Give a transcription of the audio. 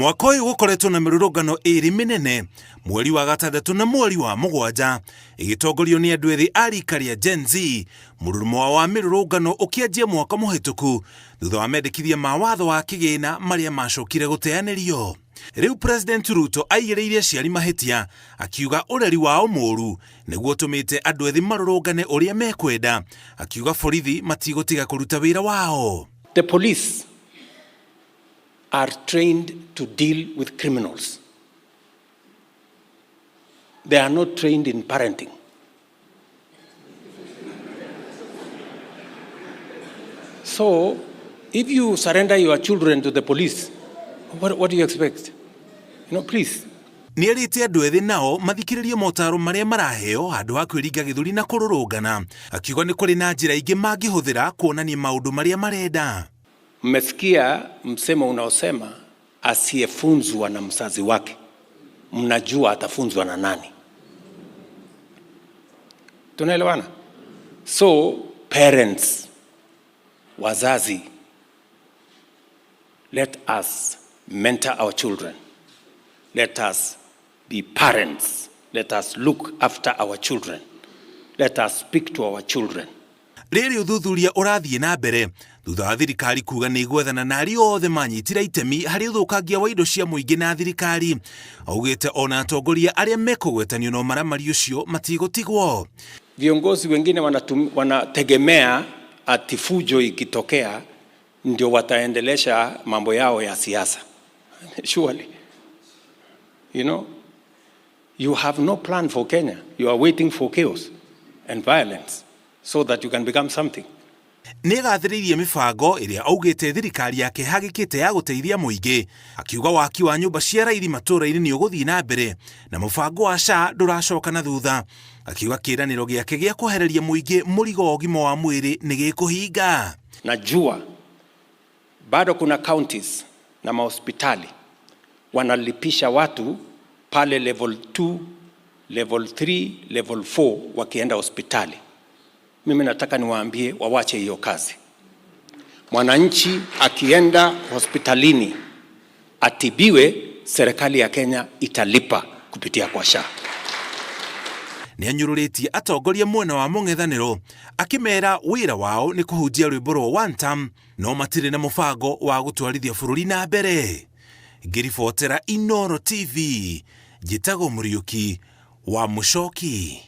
Mwaka ũyũ gũkoretwo na mĩrũrũngano ĩrĩ mĩnene, mweri wa gatandatũ na mweri wa mũgwanja, ĩgĩtongorio nĩ andũ ethĩ a rika rĩa Gen Z. Mũrurumo wa mĩrũrũngano ũkĩanjia mwaka mũhĩtũku thutha wa mendekithia ma watho wa kĩgĩna marĩa macokire gũteanĩrio. Rĩu President Ruto aigĩrĩire aciari mahĩtia, akiuga ũreri wao mũũru nĩguo ũtũmĩte andũ ethĩ marũrũngane ũrĩa mekwenda, akiuga borithi matigũtiga kũruta wĩra wao. The police are trained to deal with criminals. They are not trained in parenting. So, if you surrender your children to the police, what do you expect? Please. Nĩerĩte andũ ethĩ nao mathikĩrĩrie motaro marĩa maraheo handũ ha kwĩringa gĩthũri na kũrũrũngana, akiuga nĩ kũrĩ na njĩra ingĩ mangĩhũthĩra kuonania maũndũ marĩa marenda. Mmesikia msemo unaosema asiyefunzwa na mzazi wake, mnajua atafunzwa na nani? Tunaelewana? So parents, wazazi, let us mentor our children. Let us be parents. Let us look after our children. Let us speak to our children. Rĩrĩ ũthuthuria ũrathiĩ na mbere thutha wa thirikari kuga nĩ gwethana na arĩa othe manyitire itemi harĩ ũthũkangia wa indo cia mũingĩ na thirikari. Augĩte ona atongoria arĩa mekũgwetanio na ũmaramari ũcio matigũtigwo. Viongozi wengine wanategemea ati fujo ikitokea ndio wataendelesha mambo yao ya siasa. Surely. You have no plan for Kenya. You are waiting for chaos and violence so that you can become something. Nĩagathĩrĩirie mĩbango ĩrĩa augĩte thirikari yake hagĩkĩte ya gũteithia mũingĩ, akiuga waki wa nyũmba cia raithi matũũra-inĩ nĩ ũgũthiĩ na mbere na mũbango wa SHA ndũracoka na thutha, akiuga kĩĩranĩro gĩake gĩa kwehereria mũingĩ mũrigo wa ũgima wa mwĩrĩ nĩ gĩkũhinga. Najua bado kuna counties na mahospitali wanalipisha watu pale level 2, level 3, level 4 wakienda hospitali. Mimi nataka niwaambie wawache hiyo kazi. Mwananchi akienda hospitalini atibiwe, serikali ya Kenya italipa kupitia kwa SHA. Nĩanyũrũrĩtie atongoria mwena wa mũng'ethanĩro, akĩmera wĩra wao nĩ kũhunjia rwĩmbo rwa one term, no matirĩ na mũbango wa gũtwarithia bũrũri na mbere. Ngĩribotera Inooro TV, njĩtagwo Mũriũki wa Mũchoki.